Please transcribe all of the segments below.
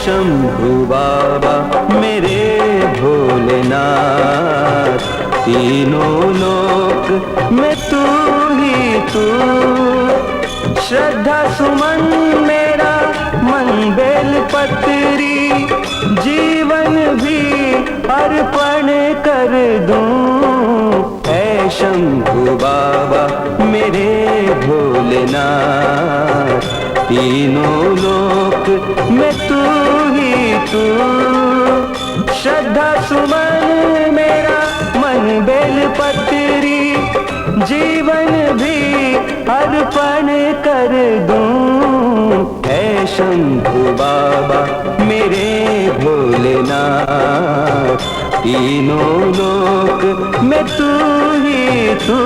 शंभू बाबा मेरे भोलेनाथ, तीनों लोक में तू ही तू। श्रद्धा सुमन मेरा मन बेल पत्री, जीवन भी अर्पण कर दूं। है शंभू बाबा मेरे भोलेनाथ, तीनों लोक में तू ही तू। श्रद्धा सुमन मेरा मन बेल पत्री, जीवन भी अर्पण कर दूं। है शंभू बाबा मेरे भोलेनाथ, तीनों लोक में तू ही तू।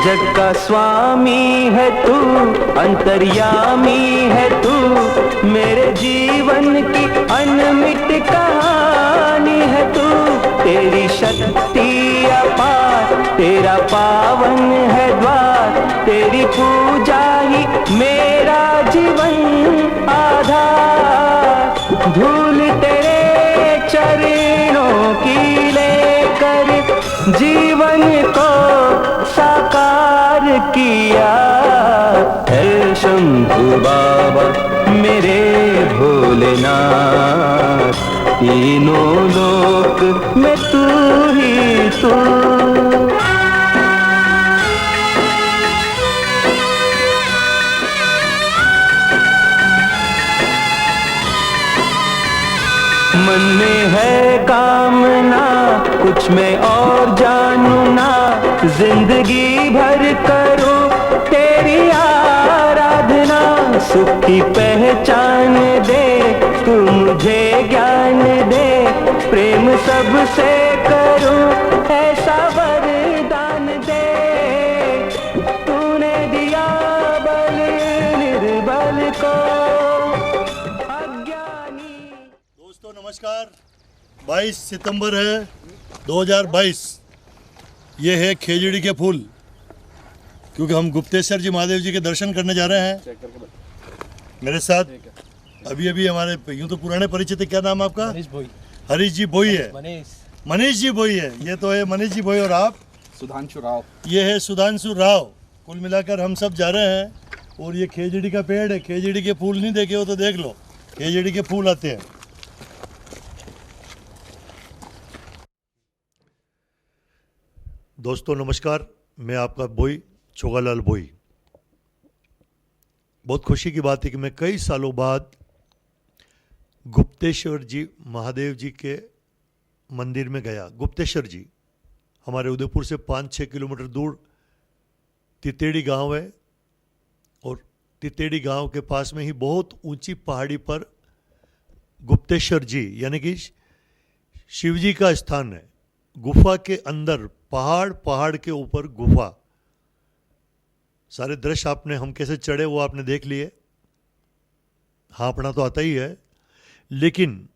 जग का स्वामी है तू, अंतर्यामी है तू, मेरे जीवन की अनमिट कहानी है तू। तेरी शक्ति अपार, तेरा पावन है द्वार, तेरी पूजा ही मेरा जीवन आधार। धूल तेरे चरणों की लेकर जीवन को साकार किया। है शंभू बाबा मेरे भोलेनाथ, तीनों लोक में तू ही तू। मन में है कामना कुछ मैं और जानू ना, जिंदगी भर करूं तेरी आराधना। सुख की पहचान दे तू मुझे ज्ञान दे, प्रेम सबसे करूं ऐसा वरदान दे। तूने दिया बल निर्बल को अज्ञानी। दोस्तों नमस्कार, 22 सितंबर है 2022। ये है खेजड़ी के फूल, क्योंकि हम गुप्तेश्वर जी महादेव जी के दर्शन करने जा रहे हैं। मेरे साथ अभी हमारे यूँ तो पुराने परिचित है, क्या नाम है आपका? हरीश जी भोई है। मनीष जी भोई है। ये तो है मनीष जी भोई। और आप? सुधांशु राव। ये है सुधांशु राव। कुल मिलाकर हम सब जा रहे हैं। और ये खेजड़ी का पेड़ है। खेजड़ी के फूल नहीं देखे हो तो देख लो, खेजड़ी के फूल आते हैं। दोस्तों नमस्कार, मैं आपका भोई छोगालाल भोई। बहुत खुशी की बात है कि मैं कई सालों बाद गुप्तेश्वर जी महादेव जी के मंदिर में गया। गुप्तेश्वर जी हमारे उदयपुर से 5-6 किलोमीटर दूर तितेड़ी गांव है, और तितेड़ी गांव के पास में ही बहुत ऊंची पहाड़ी पर गुप्तेश्वर जी यानी कि शिव जी का स्थान है। गुफा के अंदर पहाड़ के ऊपर गुफा। सारे दृश्य आपने, हम कैसे चढ़े वो आपने देख लिए। हाँफना तो आता ही है, लेकिन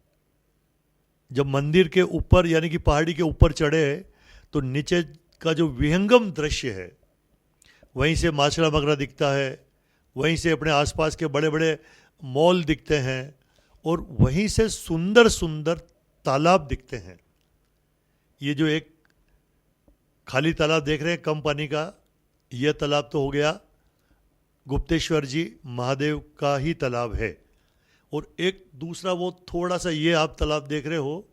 जब मंदिर के ऊपर यानी कि पहाड़ी के ऊपर चढ़े तो नीचे का जो विहंगम दृश्य है, वहीं से माछड़ा मगरा दिखता है, वहीं से अपने आसपास के बड़े बड़े मॉल दिखते हैं, और वहीं से सुंदर सुंदर तालाब दिखते हैं। ये जो एक खाली तालाब देख रहे हैं कम पानी का, यह तालाब तो हो गया गुप्तेश्वर जी महादेव का ही तालाब है। और एक दूसरा वो थोड़ा सा ये आप तालाब देख रहे हो,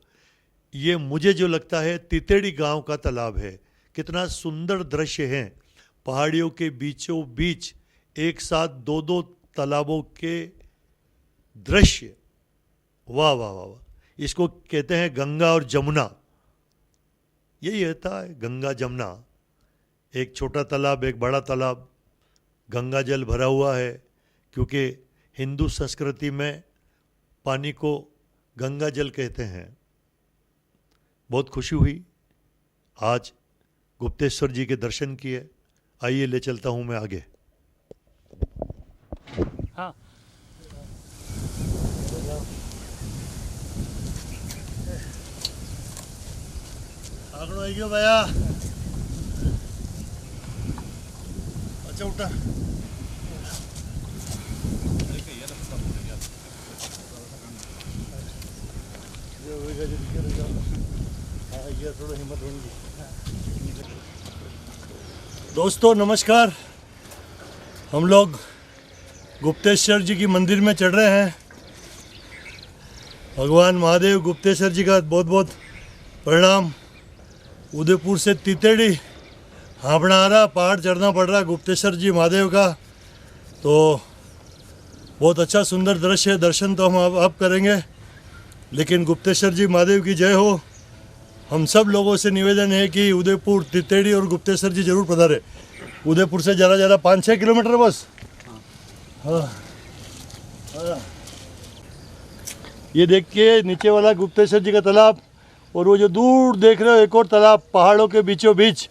ये मुझे जो लगता है तितेड़ी गांव का तालाब है। कितना सुंदर दृश्य है, पहाड़ियों के बीचों बीच एक साथ दो दो तालाबों के दृश्य। वाह वाह वाह वाह। इसको कहते हैं गंगा और जमुना। यही होता है गंगा जमुना, एक छोटा तालाब एक बड़ा तालाब। गंगा जल भरा हुआ है, क्योंकि हिंदू संस्कृति में पानी को गंगा जल कहते हैं। बहुत खुशी हुई आज गुप्तेश्वर जी के दर्शन किए। आइए ले चलता हूँ मैं आगे। हाँ आंकड़ो आई गयो भैया। अच्छा उठा। थोड़ा हिम्मत होगी। दोस्तों नमस्कार। हम लोग गुप्तेश्वर जी की मंदिर में चढ़ रहे हैं। भगवान महादेव गुप्तेश्वर जी का बहुत बहुत प्रणाम। उदयपुर से तीतेड़ी हापड़ा आ रहा, पहाड़ चढ़ना पड़ रहा गुप्तेश्वर जी महादेव का। तो बहुत अच्छा सुंदर दृश्य है। दर्शन तो हम अब करेंगे, लेकिन गुप्तेश्वर जी महादेव की जय हो। हम सब लोगों से निवेदन है कि उदयपुर तीतेड़ी और गुप्तेश्वर जी जरूर पधारे। उदयपुर से ज़्यादा 5-6 किलोमीटर बस। हाँ हाँ। ये देखिए नीचे वाला गुप्तेश्वर जी का तालाब, और वो जो दूर देख रहे हो एक और तालाब पहाड़ों के बीचों बीच।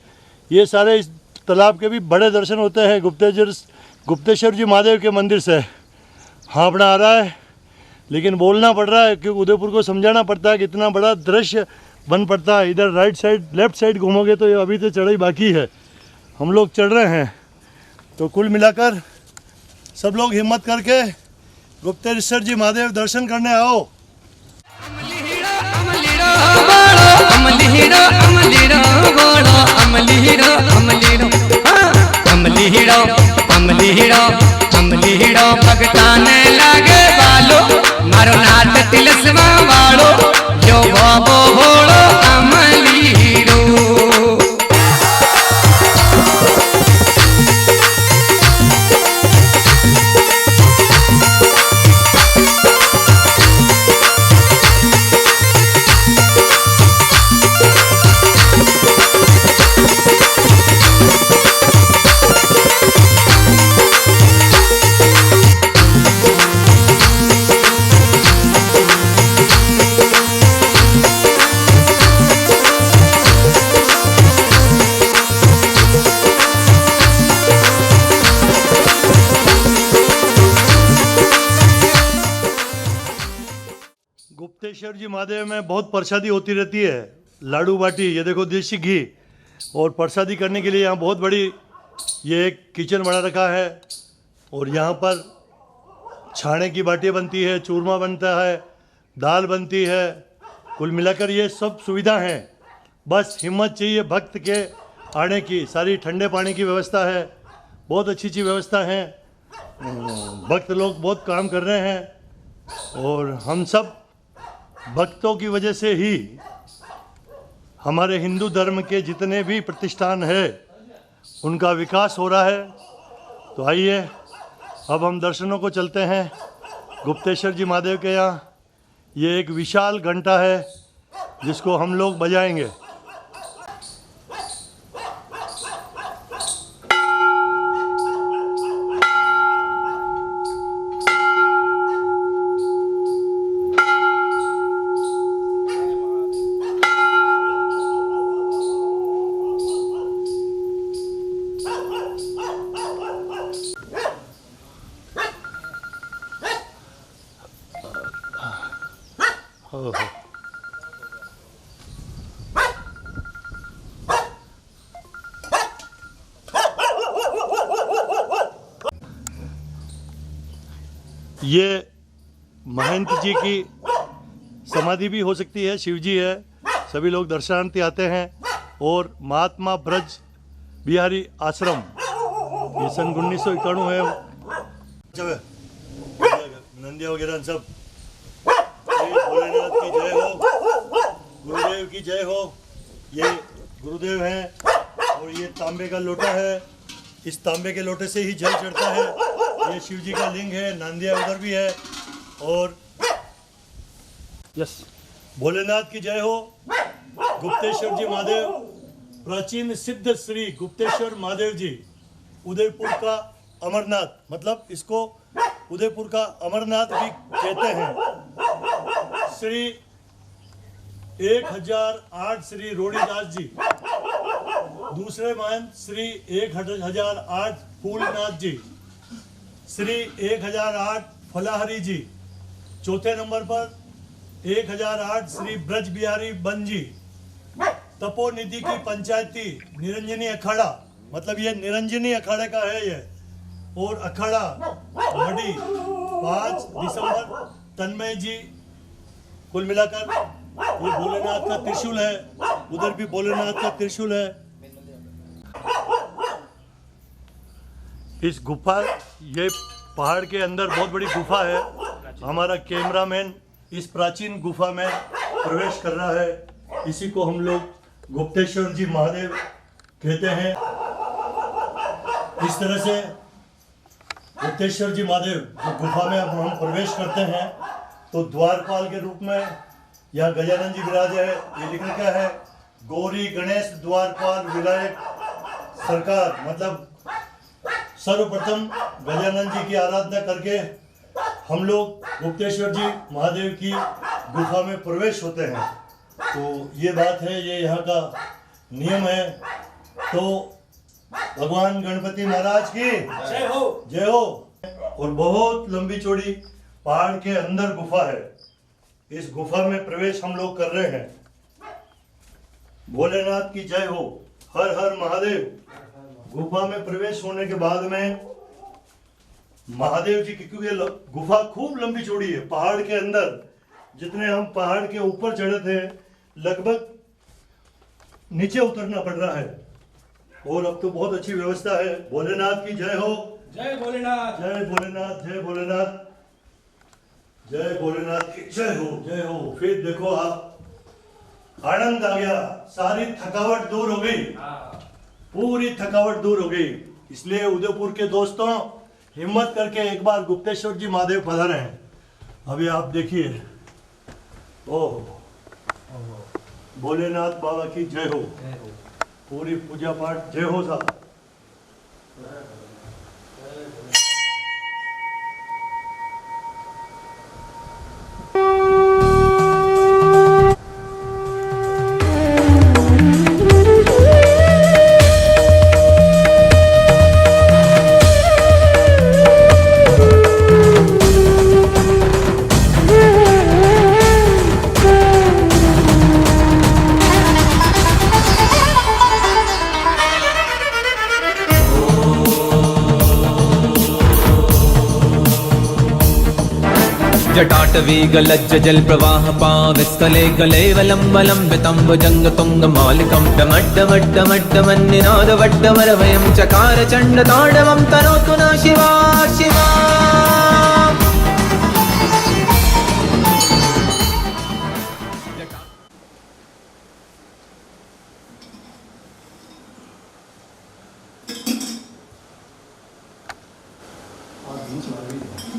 ये सारे इस तालाब के भी बड़े दर्शन होते हैं गुप्तेश्वर जी महादेव के मंदिर से। हापड़ा आ रहा है, लेकिन बोलना पड़ रहा है क्योंकि उदयपुर को समझाना पड़ता है कि इतना बड़ा दृश्य बन पड़ता है। इधर राइट साइड लेफ्ट साइड घूमोगे तो ये अभी तो चढ़ाई बाकी है। हम लोग चढ़ रहे हैं। तो कुल मिलाकर सब लोग हिम्मत करके गुप्तेश्वर जी महादेव दर्शन करने आओ। भगताने लागे बालो मारो नाथ तिलस्मा वालो जो बाबो भोलो अमली हीरो। गुप्तेश्वर जी महादेव में बहुत प्रसादी होती रहती है। लाडू बाटी, ये देखो देसी घी, और प्रसादी करने के लिए यहाँ बहुत बड़ी ये एक किचन बना रखा है। और यहाँ पर छाने की बाटियाँ बनती है, चूरमा बनता है, दाल बनती है। कुल मिलाकर ये सब सुविधा हैं। बस हिम्मत चाहिए भक्त के आने की। सारी ठंडे पानी की व्यवस्था है, बहुत अच्छी अच्छी व्यवस्था है। भक्त लोग बहुत काम कर रहे हैं, और हम सब भक्तों की वजह से ही हमारे हिंदू धर्म के जितने भी प्रतिष्ठान है उनका विकास हो रहा है। तो आइए अब हम दर्शनों को चलते हैं गुप्तेश्वर जी महादेव के यहाँ। ये एक विशाल घंटा है जिसको हम लोग बजाएंगे। ये महंत जी की समाधि भी हो सकती है, शिव जी है। सभी लोग दर्शनार्थी आते हैं। और महात्मा ब्रज बिहारी आश्रम, ये सन 1991 है। नंदिया वगैरह सब। भोलेनाथ की जय हो, गुरुदेव की जय हो। ये गुरुदेव हैं, और ये तांबे का लोटा है। इस तांबे के लोटे से ही जल चढ़ता है। ये शिव जी का लिंग है। नांदिया उधर भी है। और यस, भोलेनाथ की जय हो। गुप्तेश्वर जी महादेव, प्राचीन सिद्ध श्री गुप्तेश्वर महादेव जी, उदयपुर का अमरनाथ, मतलब इसको उदयपुर का अमरनाथ भी कहते हैं। श्री 1008 श्री रोडीदास जी दूसरे महंत श्री 1008 फूलनाथ जी, श्री 1008 फलाहरी जी। चौथे नंबर पर 1008 श्री ब्रज बिहारी बन जी। तपोनिधि की पंचायती निरंजनी अखाड़ा, मतलब ये निरंजनी अखाड़े का है ये। और अखाड़ा मडी 5 दिसंबर तन्मय जी। कुल मिलाकर ये भोलेनाथ का त्रिशूल है, उधर भी भोलेनाथ का त्रिशूल है। इस गुफा, ये पहाड़ के अंदर बहुत बड़ी गुफा है। हमारा कैमरामैन इस प्राचीन गुफा में प्रवेश कर रहा है। इसी को हम लोग गुप्तेश्वर जी महादेव कहते हैं। इस तरह से गुप्तेश्वर जी महादेव गुफा में अब हम प्रवेश करते हैं तो द्वारपाल के रूप में यहाँ गजानन जी विराज है। ये लिखा क्या है? गौरी गणेश द्वारपाल विनायक सरकार, मतलब सर्वप्रथम गजानन जी की आराधना करके हम लोग गुप्तेश्वर जी महादेव की गुफा में प्रवेश होते हैं। तो ये बात है, ये यहाँ का नियम है। तो भगवान गणपति महाराज की जय हो, जय हो। और बहुत लंबी चौड़ी पहाड़ के अंदर गुफा है। इस गुफा में प्रवेश हम लोग कर रहे हैं। भोलेनाथ की जय हो, हर हर महादेव। गुफा में प्रवेश होने के बाद में महादेव जी की, क्योंकि गुफा खूब लंबी चौड़ी है पहाड़ के अंदर, जितने हम पहाड़ के ऊपर चढ़े थे लगभग नीचे उतरना पड़ रहा है। और अब तो बहुत अच्छी व्यवस्था है। भोलेनाथ की जय हो, जय भोलेनाथ, जय भोलेनाथ, जय भोलेनाथ, जय भोलेनाथ की जय हो, जय हो। फिर देखो आप, आनंद आ गया, सारी थकावट दूर हो गई, पूरी थकावट दूर हो गई। इसलिए उदयपुर के दोस्तों हिम्मत करके एक बार गुप्तेश्वर जी महादेव पधारे हैं। अभी आप देखिए, ओह भोलेनाथ बाबा की जय हो, पूरी पूजा पाठ जय हो साहब। जटाटवी गलज्ज जल प्रवाह पाविस्कले गले वलम्बलम्बितं भुजङ्गतुङ्गमालिकं डमड्डमड्डमड्डमन्निनादवड्डमरवयं चकार चण्डताण्डवं तनोतु न शिवा शिवा।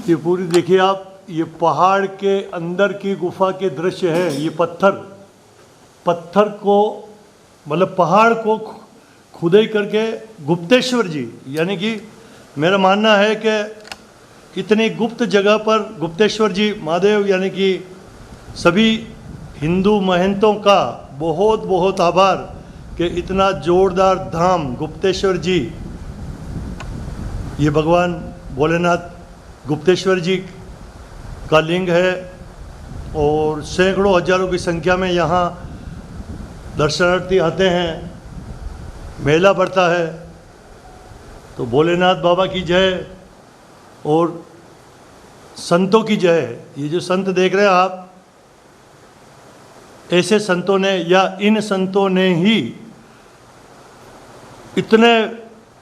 ये पूरी देखिए आप, ये पहाड़ के अंदर की गुफा के दृश्य है। ये पत्थर को, मतलब पहाड़ को खुदाई करके गुप्तेश्वर जी, यानी कि मेरा मानना है कि इतनी गुप्त जगह पर गुप्तेश्वर जी महादेव, यानी कि सभी हिंदू महंतों का बहुत बहुत आभार कि इतना जोरदार धाम गुप्तेश्वर जी, ये भगवान भोलेनाथ गुप्तेश्वर जी का लिंग है। और सैकड़ों हजारों की संख्या में यहाँ दर्शनार्थी आते हैं, मेला बढ़ता है। तो भोलेनाथ बाबा की जय और संतों की जय। ये जो संत देख रहे हैं आप, ऐसे संतों ने, या इन संतों ने ही इतने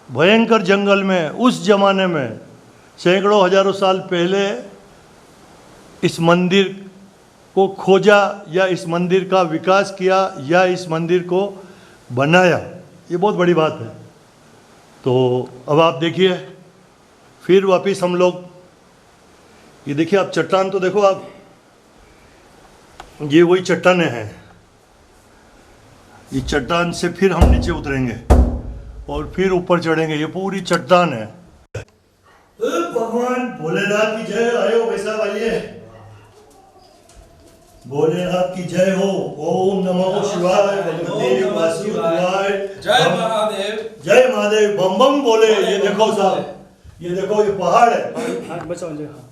भयंकर जंगल में उस जमाने में सैकड़ों हजारों साल पहले इस मंदिर को खोजा, या इस मंदिर का विकास किया, या इस मंदिर को बनाया। ये बहुत बड़ी बात है। तो अब आप देखिए, फिर वापस हम लोग, ये देखिए आप, चट्टान तो देखो आप, ये वही चट्टानें हैं। ये चट्टान से फिर हम नीचे उतरेंगे और फिर ऊपर चढ़ेंगे। ये पूरी चट्टान है। भगवान भोलेनाथ की जय। आयो भाई साहब, आइए। भोलेनाथ की जय हो। ओम नमो शिवाय, भगवते वासुदेवाय। जय महादेव। जय महादेव, बम बम बोले। ये देखो साहब, ये देखो, ये पहाड़ है।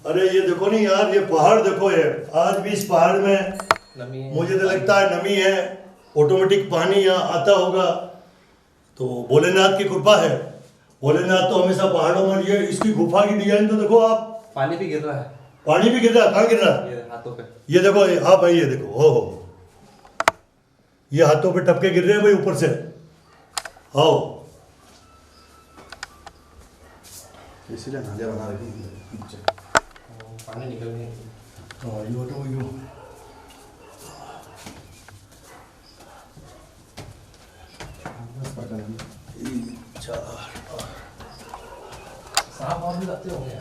अरे ये देखो नहीं यार, ये पहाड़ देखो, ये आज भी इस पहाड़ में नमी है। मुझे तो लगता है नमी है, ऑटोमेटिक पानी यहाँ आता होगा। तो भोलेनाथ की कृपा है। भोलेनाथ तो हमेशा पहाड़ों में, ये इसकी गुफा की डिजाइन तो देखो आप, पानी भी गिर रहा है पानी भी गिर रहा है। कहाँ गिर रहा है? ये हाथों पे। ये देखो, हाँ भाई, ये देखो, हो ये हाथों पे टपके गिर रहे हैं भाई ऊपर से। आओ, इसीलिए नालियाँ बना रखी हैं। पानी निकल नहीं। हाँ, यो तो यो। सांप और भी लगते होंगे।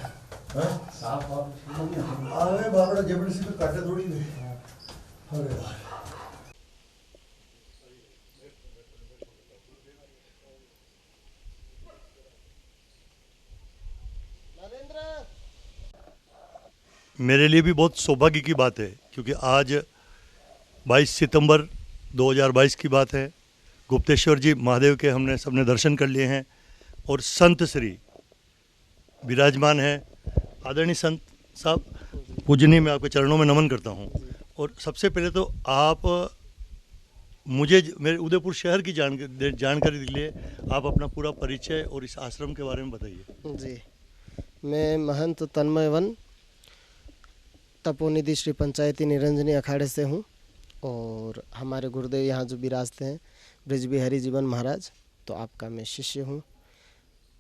हाँ? सांप और अरे बाबड़ा जबरदस्ती तो काटे थोड़ी हुई। अरे यार, मेरे लिए भी बहुत सौभाग्य की बात है, क्योंकि आज 22 सितंबर 2022 की बात है। गुप्तेश्वर जी महादेव के हमने सबने दर्शन कर लिए हैं और संत श्री विराजमान है। आदरणीय संत साहब, पूजनीय, मैं आपके चरणों में नमन करता हूं। और सबसे पहले तो आप मुझे मेरे उदयपुर शहर की जानकारी के लिए आप अपना पूरा परिचय और इस आश्रम के बारे में बताइए। जी, मैं महंत तन्मय वन तपोनिधि श्री पंचायती निरंजनी अखाड़े से हूँ। और हमारे गुरुदेव यहाँ जो विराजते हैं ब्रिज बिहारी जीवन महाराज, तो आपका मैं शिष्य हूँ।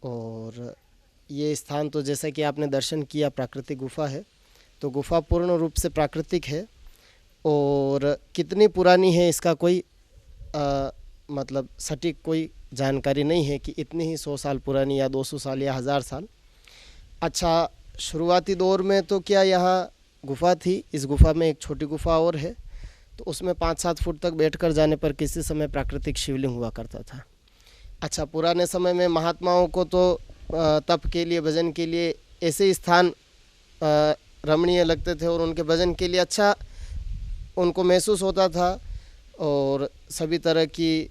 और ये स्थान तो जैसा कि आपने दर्शन किया, प्राकृतिक गुफा है। तो गुफा पूर्ण रूप से प्राकृतिक है। और कितनी पुरानी है इसका कोई मतलब सटीक कोई जानकारी नहीं है कि इतनी ही 100 साल पुरानी या 200 साल या 1000 साल। अच्छा, शुरुआती दौर में तो क्या यहाँ गुफा थी, इस गुफा में एक छोटी गुफा और है, तो उसमें 5-7 फुट तक बैठकर जाने पर किसी समय प्राकृतिक शिवलिंग हुआ करता था। अच्छा, पुराने समय में महात्माओं को तो तप के लिए, भजन के लिए ऐसे स्थान रमणीय लगते थे और उनके भजन के लिए अच्छा उनको महसूस होता था। और सभी तरह की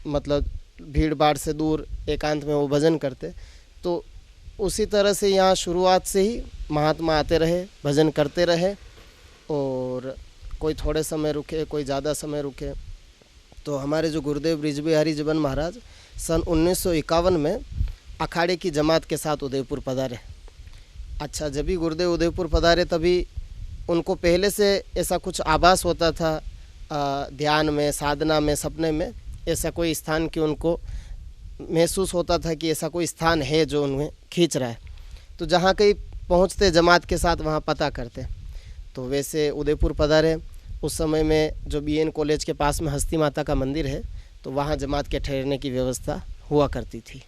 मतलब भीड़ भाड़ से दूर एकांत में वो भजन करते। तो उसी तरह से यहाँ शुरुआत से ही महात्मा आते रहे, भजन करते रहे। और कोई थोड़े समय रुके, कोई ज़्यादा समय रुके। तो हमारे जो गुरुदेव ब्रिज बिहारी जीवन महाराज सन 1951 में अखाड़े की जमात के साथ उदयपुर पधारे। अच्छा, जब भी गुरुदेव उदयपुर पधारे तभी उनको पहले से ऐसा कुछ आभास होता था, ध्यान में, साधना में, सपने में ऐसा कोई स्थान कि उनको महसूस होता था कि ऐसा कोई स्थान है जो उन्हें खींच रहा है। तो जहाँ कहीं पहुँचते जमात के साथ वहाँ पता करते। तो वैसे उदयपुर पधारे। उस समय में जो BN कॉलेज के पास में हस्ती माता का मंदिर है, तो वहाँ जमात के ठहरने की व्यवस्था हुआ करती थी।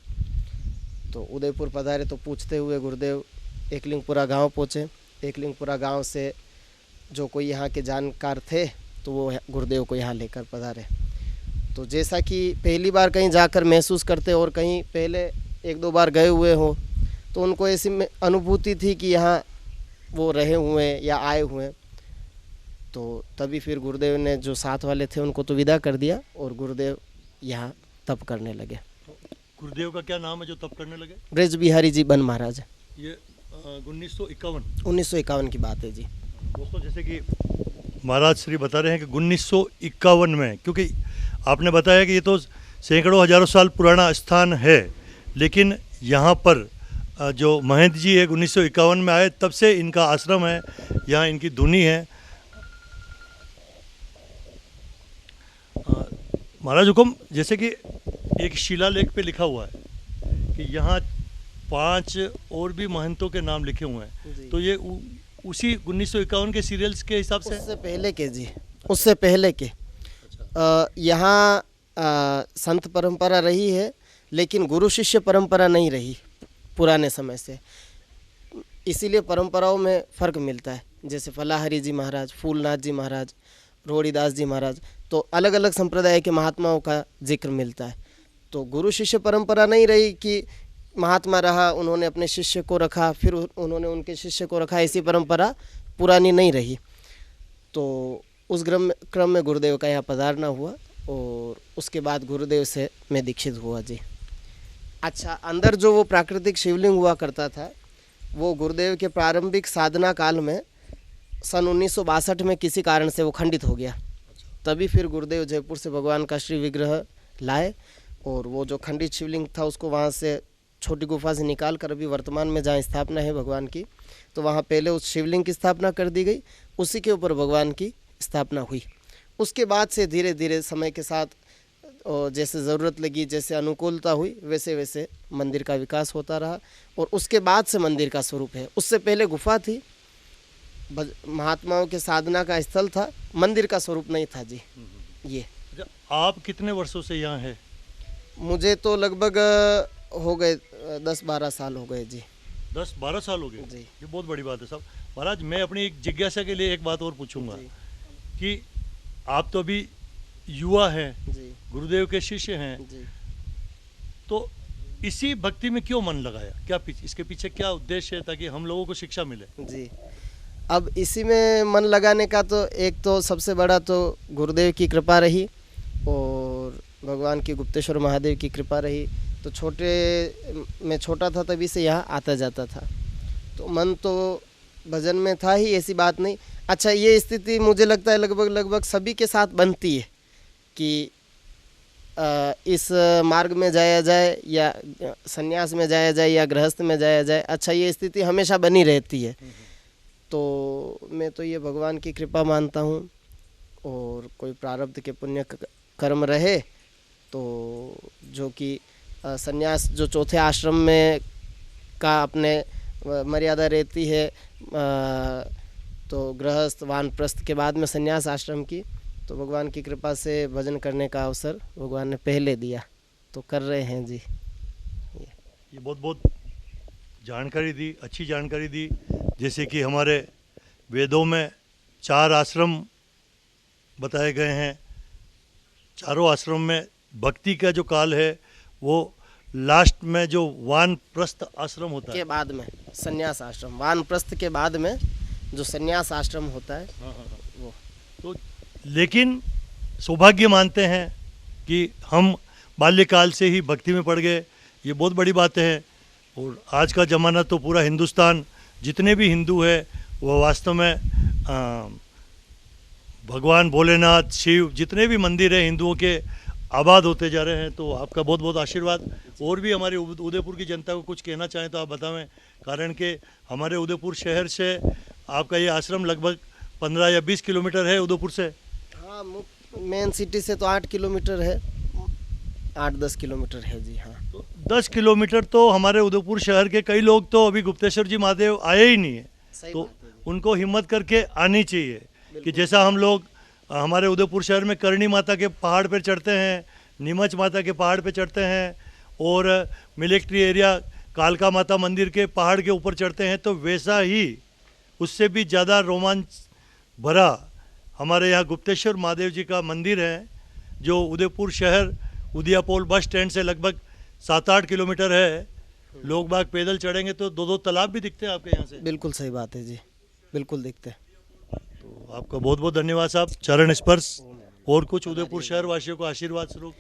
तो उदयपुर पधारे तो पूछते हुए गुरुदेव एकलिंगपुरा गांव पहुँचे। एकलिंगपुरा गांव से जो कोई यहाँ के जानकार थे तो वो गुरुदेव को यहाँ लेकर पधारे। तो जैसा कि पहली बार कहीं जाकर महसूस करते और कहीं पहले 1-2 बार गए हुए हो, तो उनको ऐसी अनुभूति थी कि यहाँ वो रहे हुए या आए हुए। तो तभी फिर गुरुदेव ने जो साथ वाले थे उनको तो विदा कर दिया और गुरुदेव यहाँ तप करने लगे। गुरुदेव का क्या नाम है जो तप करने लगे? ब्रिज बिहारी जीवन महाराज। ये 1951 1951 की बात है जी। दोस्तों, जैसे कि महाराज श्री बता रहे हैं कि 1951 में, क्योंकि आपने बताया कि ये तो सैकड़ों हजारों साल पुराना स्थान है, लेकिन यहाँ पर जो महंत जी है 1951 में आए, तब से इनका आश्रम है, यहाँ इनकी धुनी है। महाराज हुकुम, जैसे कि एक शिलालेख पे लिखा हुआ है कि यहाँ 5 और भी महंतों के नाम लिखे हुए हैं, तो ये उसी 1951 के सीरियल्स के हिसाब से? उससे पहले के जी, उससे पहले के। यहाँ संत परंपरा रही है, लेकिन गुरु शिष्य परंपरा नहीं रही पुराने समय से। इसीलिए परंपराओं में फ़र्क मिलता है। जैसे फलाहरी जी महाराज, फूलनाथ जी महाराज, रोड़ीदास जी महाराज, तो अलग अलग संप्रदाय के महात्माओं का जिक्र मिलता है। तो गुरु शिष्य परंपरा नहीं रही कि महात्मा रहा, उन्होंने अपने शिष्य को रखा, फिर उन्होंने उनके शिष्य को रखा, ऐसी परंपरा पुरानी नहीं रही। तो उस क्रम में गुरुदेव का यहाँ पधारना हुआ और उसके बाद गुरुदेव से मैं दीक्षित हुआ जी। अच्छा, अंदर जो वो प्राकृतिक शिवलिंग हुआ करता था वो गुरुदेव के प्रारंभिक साधना काल में सन 1962 में किसी कारण से वो खंडित हो गया। तभी फिर गुरुदेव जयपुर से भगवान का श्री विग्रह लाए और वो जो खंडित शिवलिंग था उसको वहाँ से छोटी गुफा से निकाल कर अभी वर्तमान में जहाँ स्थापना है भगवान की, तो वहाँ पहले उस शिवलिंग की स्थापना कर दी गई, उसी के ऊपर भगवान की स्थापना हुई। उसके बाद से धीरे धीरे समय के साथ और जैसे ज़रूरत लगी, जैसे अनुकूलता हुई, वैसे वैसे मंदिर का विकास होता रहा और उसके बाद से मंदिर का स्वरूप है। उससे पहले गुफा थी, महात्माओं के साधना का स्थल था, मंदिर का स्वरूप नहीं था जी। ये आप कितने वर्षों से यहाँ हैं? मुझे तो लगभग हो गए 10-12 साल हो गए जी। 10-12 साल हो गए जी। ये बहुत बड़ी बात है साहब। महाराज, मैं अपनी एक जिज्ञासा के लिए एक बात और पूछूंगा कि आप तो अभी युवा हैं, जी गुरुदेव के शिष्य हैं, जी। तो इसी भक्ति में क्यों मन लगाया? क्या इसके पीछे क्या उद्देश्य है ताकि हम लोगों को शिक्षा मिले? जी, अब इसी में मन लगाने का तो एक तो सबसे बड़ा तो गुरुदेव की कृपा रही और भगवान की गुप्तेश्वर महादेव की कृपा रही। तो मैं छोटा था तभी से यहाँ आता जाता था, तो मन तो भजन में था ही, ऐसी बात नहीं। अच्छा, ये स्थिति मुझे लगता है लगभग सभी के साथ बनती है कि इस मार्ग में जाया जाए या संन्यास में जाया जाए या गृहस्थ में जाया जाए। अच्छा, ये स्थिति हमेशा बनी रहती है। तो मैं तो ये भगवान की कृपा मानता हूँ और कोई प्रारब्ध के पुण्य कर्म रहे तो जो कि संन्यास जो चौथे आश्रम में का अपने मर्यादा रहती है, तो गृहस्थ वानप्रस्थ के बाद में संन्यास आश्रम की, तो भगवान की कृपा से भजन करने का अवसर भगवान ने पहले दिया, तो कर रहे हैं जी। ये बहुत बहुत जानकारी दी, अच्छी जानकारी दी। जैसे कि हमारे वेदों में 4 आश्रम बताए गए हैं, चारों आश्रम में भक्ति का जो काल है वो लास्ट में जो वानप्रस्थ आश्रम होता है के बाद में संन्यास आश्रम, वानप्रस्थ के बाद में जो संन्यास आश्रम होता है वो। तो लेकिन सौभाग्य मानते हैं कि हम बाल्यकाल से ही भक्ति में पड़ गए, ये बहुत बड़ी बात है। और आज का ज़माना तो पूरा हिंदुस्तान, जितने भी हिंदू है वो वास्तव में भगवान भोलेनाथ, शिव, जितने भी मंदिर हैं हिंदुओं के, आबाद होते जा रहे हैं। तो आपका बहुत बहुत आशीर्वाद। और भी हमारे उदयपुर की जनता को कुछ कहना चाहें तो आप बतावें, कारण कि हमारे उदयपुर शहर से आपका ये आश्रम लगभग 15 या 20 किलोमीटर है उदयपुर से। हाँ, मेन सिटी से तो 8 किलोमीटर है, 8-10 किलोमीटर है जी। हाँ, तो 10 किलोमीटर तो हमारे उदयपुर शहर के कई लोग तो अभी गुप्तेश्वर जी महादेव आए ही नहीं है, तो उनको हिम्मत करके आनी चाहिए कि जैसा हम लोग हमारे उदयपुर शहर में करणी माता के पहाड़ पर चढ़ते हैं, नीमच माता के पहाड़ पर चढ़ते हैं और मिलिट्री एरिया कालका माता मंदिर के पहाड़ के ऊपर चढ़ते हैं, तो वैसा ही उससे भी ज़्यादा रोमांच भरा हमारे यहाँ गुप्तेश्वर महादेव जी का मंदिर है, जो उदयपुर शहर उदियापोल बस स्टैंड से लगभग 7-8 किलोमीटर है। लोग बाग पैदल चढ़ेंगे तो 2-2 तालाब भी दिखते हैं आपके यहाँ से। बिल्कुल सही बात है जी, बिल्कुल दिखते हैं। तो आपका बहुत बहुत धन्यवाद साहब, चरण स्पर्श। और कुछ उदयपुर शहर वासियों को आशीर्वाद स्वरूप?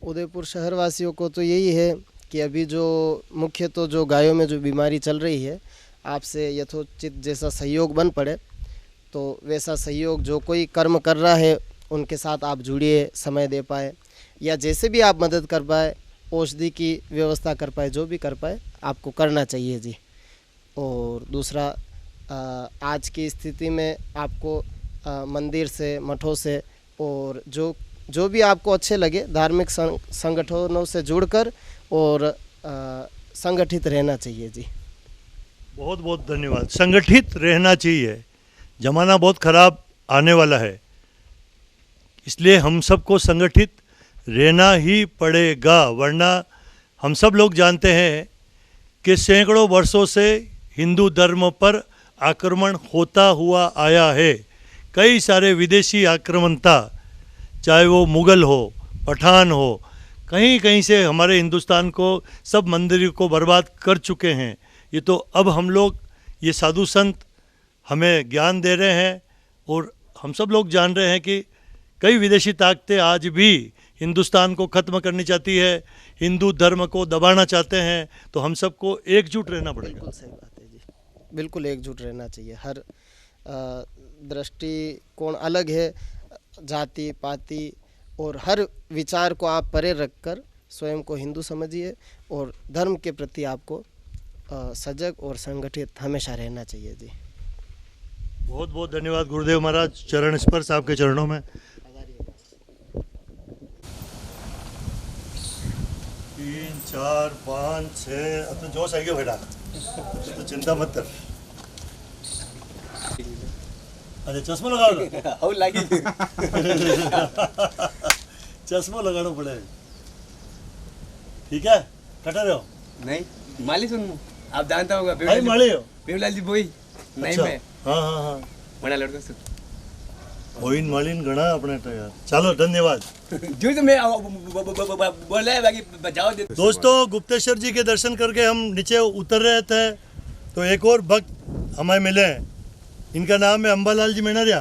उदयपुर शहर वासियों को तो यही है कि अभी जो मुख्य तो जो गायों में जो बीमारी चल रही है, आपसे यथोचित जैसा सहयोग बन पड़े तो वैसा सहयोग जो कोई कर्म कर रहा है उनके साथ आप जुड़िए, समय दे पाए या जैसे भी आप मदद कर पाए, औषधि की व्यवस्था कर पाए, जो भी कर पाए आपको करना चाहिए जी। और दूसरा, आज की स्थिति में आपको मंदिर से, मठों से और जो भी आपको अच्छे लगे धार्मिक संगठनों से जुड़कर और संगठित रहना चाहिए जी। बहुत बहुत धन्यवाद। संगठित रहना चाहिए, ज़माना बहुत ख़राब आने वाला है, इसलिए हम सबको संगठित रहना ही पड़ेगा। वरना हम सब लोग जानते हैं कि सैकड़ों वर्षों से हिंदू धर्म पर आक्रमण होता हुआ आया है। कई सारे विदेशी आक्रमणता, चाहे वो मुग़ल हो, पठान हो, कहीं कहीं से हमारे हिंदुस्तान को, सब मंदिरों को बर्बाद कर चुके हैं। ये तो अब हम लोग, ये साधु संत हमें ज्ञान दे रहे हैं और हम सब लोग जान रहे हैं कि कई विदेशी ताकतें आज भी हिंदुस्तान को ख़त्म करनी चाहती है, हिंदू धर्म को दबाना चाहते हैं, तो हम सबको एकजुट रहना पड़ेगा। बिल्कुल सही बात है जी, बिल्कुल एकजुट रहना चाहिए। हर दृष्टिकोण अलग है, जाति पाति और हर विचार को आप परे रखकर स्वयं को हिंदू समझिए और धर्म के प्रति आपको सजग और संगठित हमेशा रहना चाहिए जी। बहुत बहुत धन्यवाद गुरुदेव महाराज, चरण स्पर्श आपके चरणों में। 3 4 5 6 अब तो जोश आ गया बेटा, तो चिंता मत कर। अरे चश्मा लगाओ चश्मा लगाना पड़ेगा, ठीक है? कटा रहे हो? नहीं माली सुन आप जानता होगा भाई माली हो? पेवलाल जी बोई नहीं अच्छा। मैं हाँ हाँ हाँ, बड़ा लड़का सुन मोइन मालिन गणा अपने तो यार। चलो धन्यवाद जो तो मैं बोला है बाकी बचाओ दे। दोस्तों। गुप्तेश्वर जी के दर्शन करके हम नीचे उतर रहे थे तो एक और भक्त हमें मिले हैं, इनका नाम है अंबालाल जी मेनारिया।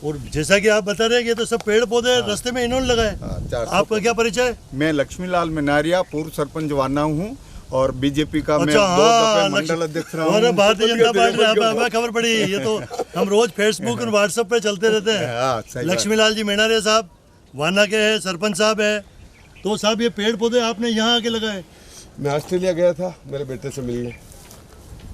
और जैसा कि आप बता रहे हैं ये तो सब पेड़ पौधे रास्ते में इन्होंने लगाए। आपका क्या परिचय? मैं लक्ष्मीलाल मेनारिया, पूर्व सरपंच वाना हूँ और बीजेपी का मैं 2 हाँ, दफे मंडल अध्यक्ष रहा और हूँ। भारतीय जनता पार्टी हमें खबर पड़ी, ये तो हम रोज फेसबुक और व्हाट्सएप पे चलते रहते हाँ, हैं। सही लक्ष्मीलाल जी मेनारिया साहब वाना के हैं, सरपंच साहब है। तो साहब ये पेड़ पौधे आपने यहाँ आके लगाए? मैं ऑस्ट्रेलिया गया था मेरे बेटे से मिलने,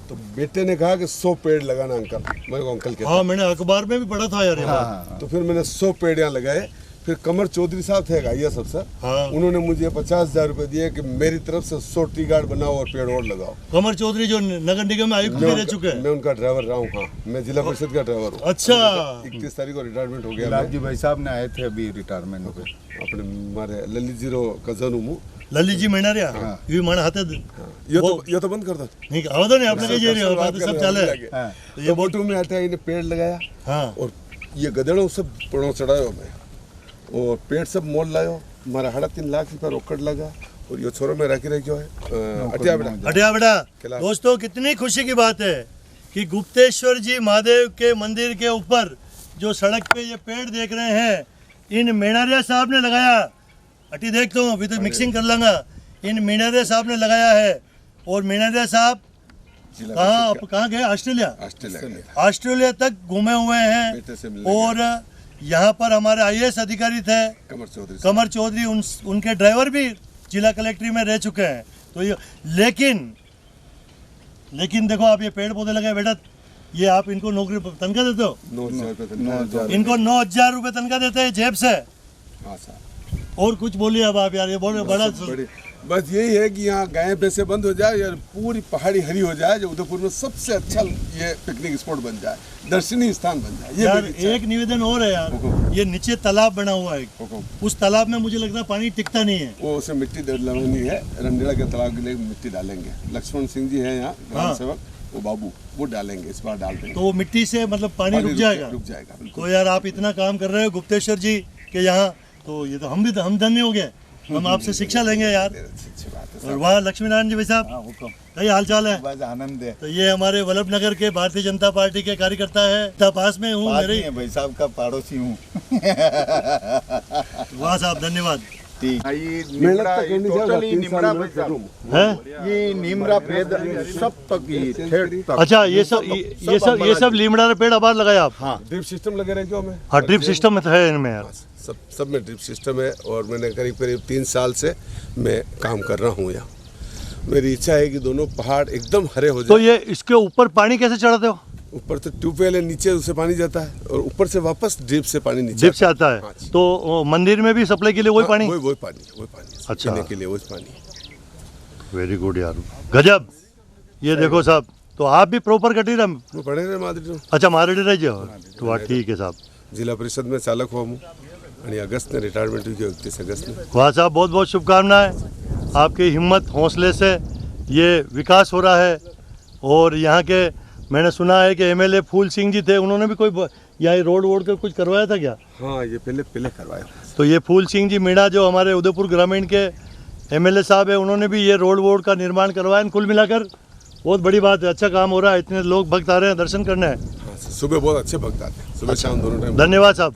तो बेटे ने कहा कि 100 पेड़ लगाना अंकल। मैं को अंकल कहता। हाँ मैंने अखबार में भी पढ़ा था यार। हाँ, तो फिर मैंने 100 पेड़ यहाँ लगाए। फिर कमर चौधरी साहब थे IAS अफसर, हाँ। उन्होंने मुझे 50,000 रुपए दिए कि मेरी तरफ से 100 टी गार्ड बनाओ और पेड़ और लगाओ। कमर चौधरी जो नगर निगम में आयुक्त भी रह चुके हैं। मैं उनका ड्राइवर रहा हूँ। हाँ, मैं जिला परिषद का ड्राइवर हूँ। अच्छा। 31 तारीख को रिटायरमेंट हो गया। गुलाब जी भाई साहब ने आए थे अभी रिटायरमेंट हो गए। अपने हमारे ललित जी रो कजन हूँ। ललित जी मेनारिया ये मन हाथे ये तो बंद कर दो। नहीं आवो नहीं आपने कही जे बात सब चले। तो ये बोटू में आता है, इन्हें पेड़ लगाया। हाँ। और ये गधेड़ों सब पेड़ों चढ़ायो मैं और पेड़ सब मोल लायो। हमारा 3.5 लाख रुपया रोकड़ लगा और ये छोरो में रखी क्यों है अटिया बेटा। दोस्तों कितनी खुशी की बात है कि गुप्तेश्वर जी महादेव के मंदिर के ऊपर जो सड़क पे ये पेड़ देख रहे हैं, इन मेनारिया साहब ने लगाया। अटी देखता हूँ अभी तो मिक्सिंग कर लूँगा। इन मेनारिया साहब ने लगाया है। और मेनारिया साहब कहाँ गए? ऑस्ट्रेलिया तक घूमे हुए हैं। और यहाँ पर हमारे IAS अधिकारी थे कमर चौधरी, उनके ड्राइवर भी जिला कलेक्ट्री में रह चुके हैं। तो ये लेकिन देखो आप ये पेड़ पौधे लगाए बेटा, ये आप इनको नौकरी तनख्वाह देते हो? 9,000 इनको 9,000 रुपये तनख्वाह देते हैं जेब से। और कुछ बोलिए अब आप यार, ये बोले बड़ा। बस यही है कि यहाँ गायें भैंसे बंद हो जाए यार, पूरी पहाड़ी हरी हो जाए, जो उदयपुर में सबसे अच्छा ये पिकनिक स्पॉट बन जाए, दर्शनीय स्थान बन जाए। ये यार एक निवेदन और है यार, ये नीचे तालाब बना हुआ है, उस तालाब में मुझे लगता है पानी टिकता नहीं है। वो उसे मिट्टी लगानी है, रंडेला के तालाब के लिए मिट्टी डालेंगे। लक्ष्मण सिंह जी हैं यहाँ ग्राम सेवक, वो बाबू वो डालेंगे, इस बार डाल देंगे। तो वो मिट्टी से मतलब पानी रुक जाएगा। तो यार आप इतना काम कर रहे हो गुप्तेश्वर जी के यहाँ, तो ये तो हम धन्य हो गए। हम आपसे शिक्षा लेंगे यार। और वहाँ लक्ष्मी नारायण जी भाई साहब कई हाल चाल है? बस आनंद है। तो ये हमारे वल्लभ नगर के भारतीय जनता पार्टी के कार्यकर्ता है। पास में हूँ मेरे भाई साहब का पड़ोसी हूँ। वाह साहब धन्यवाद। ये नीमरा पेड़ सब तक। अच्छा ये सब लीमड़ा पेड़ आबाद लगाया आप? हाँ, ड्रिप सिस्टम लगे रहे क्यों? हाँ ड्रिप सिस्टम में है इनमें यार, सब में ड्रिप सिस्टम है। और मैंने करीब 3 साल से मैं काम कर रहा हूँ यहाँ। मेरी इच्छा है कि दोनों पहाड़ एकदम हरे हो जाए। तो ये इसके ऊपर पानी कैसे चढ़ाते हो? ऊपर तो ट्यूबवेल है, नीचे उससे पानी जाता है और ऊपर से वापस ड्रिप से पानी नीचे ड्रिप से आता है। हाँ, तो मंदिर में भी सप्लाई के लिए वही पानी? वही पानी अच्छा, पीने के लिए वही पानी। वेरी गुड यार, गजब। ये देखो साहब, तो आप भी प्रॉपर कटीरा में पढ़े रहे मादरी? अच्छा मारेडी रह जाओ, तो ठीक है साहब। जिला परिषद में चालक हुआ हूँ और अगस्त में रिटायरमेंट हुई, 31 अगस्त में। वाह साहब, बहुत बहुत शुभकामनाएं। आपकी हिम्मत हौसले से ये विकास हो रहा है। और यहाँ के मैंने सुना है कि MLA फूल सिंह जी थे, उन्होंने भी कोई यहाँ रोड वोड का कुछ करवाया था क्या? हाँ, ये पहले करवाया। तो ये फूल सिंह जी मीणा जो हमारे उदयपुर ग्रामीण के MLA साहब है, उन्होंने भी ये रोड वोड का निर्माण करवाया। कुल मिलाकर बहुत बड़ी बात है, अच्छा काम हो रहा है। इतने लोग भक्त आ रहे हैं दर्शन करने। सुबह बहुत अच्छे भक्त आते हैं, सुबह शाम दोनों टाइम। धन्यवाद साहब।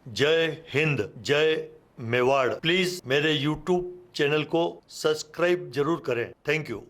जय हिंद, जय मेवाड़। प्लीज मेरे YouTube चैनल को सब्सक्राइब जरूर करें। Thank you.